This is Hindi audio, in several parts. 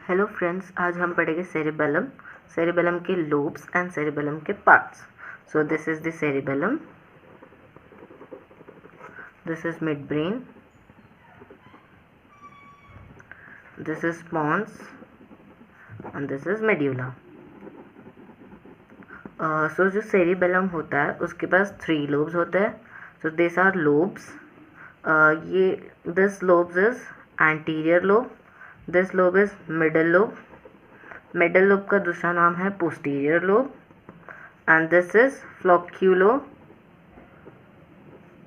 हेलो फ्रेंड्स, आज हम पढ़ेंगे सेरिबेलम। सेरिबेलम के लोब्स एंड सेरिबेलम के parts. So this is the cerebellum, this is mid brain, this is pons and this is medulla. So जो सेरिबेलम होता है उसके पास 3 लोब्स होते हैं। So this are lobes. ये this lobes is anterior lobe, this lobe is middle lobe, middle lobe का दूसरा नाम है posterior lobe, and this is flocculo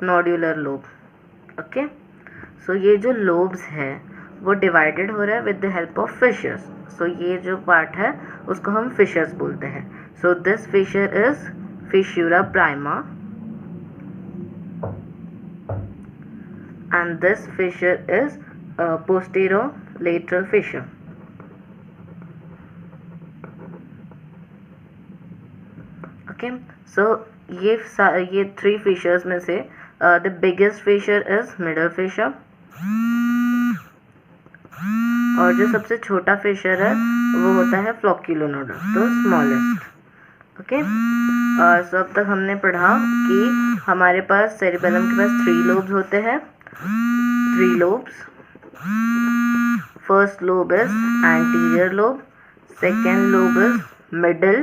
nodular lobe. Okay, so ये जो लोब्स है वो डिवाइडेड हो रहा है with the help of fissures. So ये जो पार्ट है उसको हम फिशर्स बोलते हैं। So this fissure is fissura prima and this fissure is पोस्टेरोलेटरल Fisher. Okay, so ये 3 फिशर्स में से the biggest fissure is middle fissure, और जो सबसे छोटा फिशर है वो होता है फ्लोक्यूलोनोडल, तो स्मॉलेस्ट। ओके, सो अब तक हमने पढ़ा कि हमारे पास सेरिबेलम के पास 3 लोब्स होते हैं। 3 lobes, first lobe is anterior lobe, second lobe is middle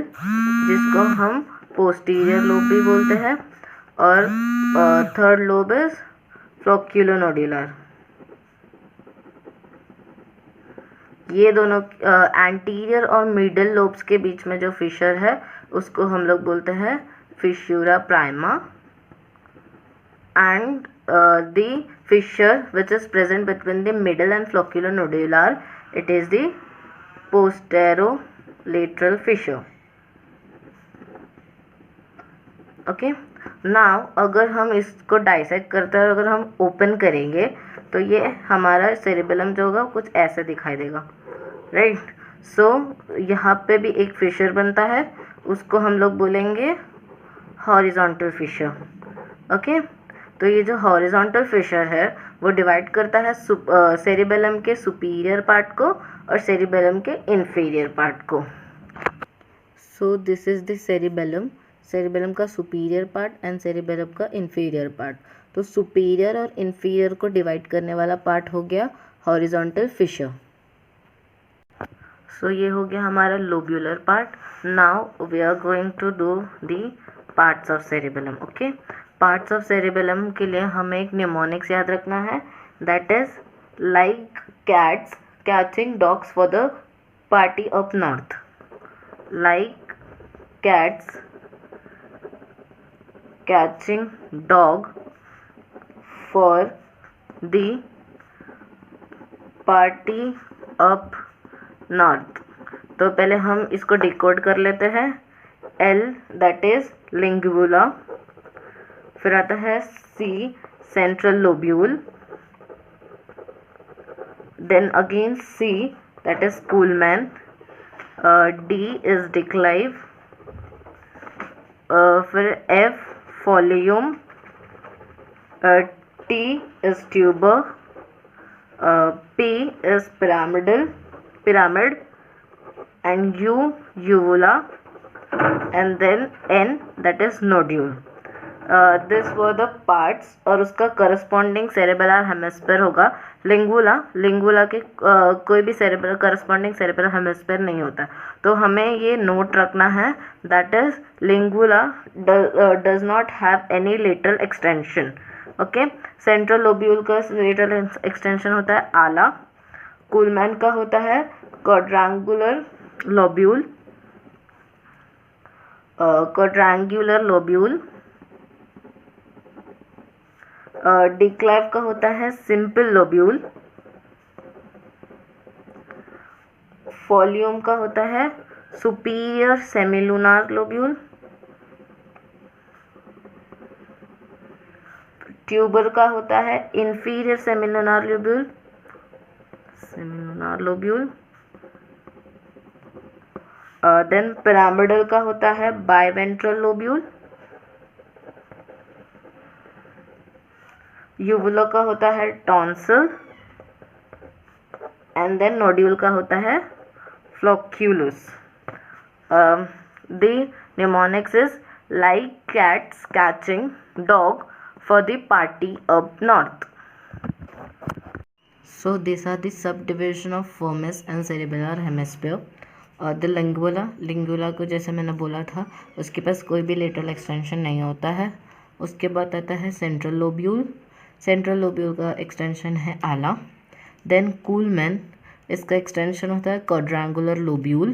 जिसको हम पोस्टीरियर लोब भी बोलते हैं, और थर्ड लोब इज फ्लोक्यूलोनोड्यूलर। ये दोनों एंटीरियर और मिडल लोब्स के बीच में जो फिशर है उसको हम लोग बोलते हैं fissura prima, and the fissure which is present between the middle and flocculonodular, it is the posterolateral fissure. Okay, now अगर हम इसको डाइसेक्ट करते हैं, अगर हम ओपन करेंगे तो ये हमारा सेरिबेलम जो होगा कुछ ऐसे दिखाई देगा, राइट। सो यहाँ पे भी एक फिशर बनता है, उसको हम लोग बोलेंगे हॉरिजॉन्टल फिशर। ओके, तो ये जो हॉरिजॉन्टल फिशर है वो डिवाइड करता है सेरिबेलम के सुपीरियर पार्ट को और सेरिबेलम के इंफीरियर पार्ट को। सो this is the cerebellum, cerebellum का सुपीरियर पार्ट एंड सेरिबेलम का इंफीरियर पार्ट। तो सुपीरियर और इंफीरियर को डिवाइड करने वाला पार्ट हो गया हॉरिजॉन्टल फिशर। सो ये हो गया हमारा lobular part. Now we are going to do the parts of cerebellum. Okay, parts of cerebellum के लिए हमें एक निमोनिक्स याद रखना है, that is like cats catching dogs for the party of north. Like cats catching dog for the party of north. तो पहले हम इसको डिकोड कर लेते हैं। L दैट इज लिंगुला, फिर आता है C central lobule, then again C that is culmen, D is declive, फिर F folium, T is tuber, P is pyramid, and U uvula, and then N that is nodule. This were the parts, और उसका करस्पॉन्डिंग सेरेबेलर हेमिस्फीयर होगा लिंगुला। लिंगुला के कोई भी सेरेबेलर करस्पॉन्डिंग सेरेबेलर हेमिस्फीयर नहीं होता, तो हमें ये नोट रखना है, that is लिंगुला does not have any lateral extension. Okay, central lobule का लेटरल एक्सटेंशन होता है आला, कूलमैन का होता है quadrangular lobule, डिक्लाइव का होता है सिंपल लोब्यूल, फॉलियम का होता है सुपीरियर सेमिलुनार लोब्यूल, ट्यूबर का होता है inferior semilunar lobule, then pyramidal का होता है बाइवेंट्रल लोब्यूल, यूवुला का होता है टॉन्सिल, एंड देन नोड्यूल का होता है flocculus. The mnemonics is like cats catching dog for the party up north. So these are the subdivision of vermis and cerebellar hemisphere. The लिंगुला को जैसे मैंने बोला था उसके पास कोई भी लेटरल एक्सटेंशन नहीं होता है. उसके बाद आता है सेंट्रल लोब्यूल का एक्सटेंशन है आला. देन कूलमैन, इसका एक्सटेंशन होता है quadrangular lobule.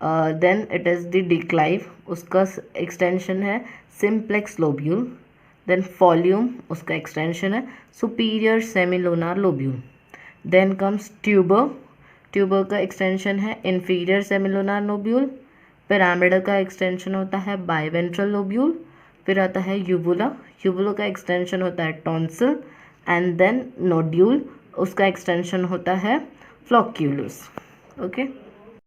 Then it is the declive, उसका एक्सटेंशन है सिम्प्लेक्स लोब्यूल. देन फॉल्यूम, उसका एक्सटेंशन है superior semilunar lobule. Then comes tuber का एक्सटेंशन है इंफीरियर सेमिलुनार लोब्यूल. पिरामिडल का एक्सटेंशन होता है बाइवेंट्रल लोब्यूल. फिर आता है यूबुला का एक्सटेंशन होता है टॉन्सिल. एंड देन नोड्यूल, उसका एक्सटेंशन होता है फ्लॉक्यूलस. ओके.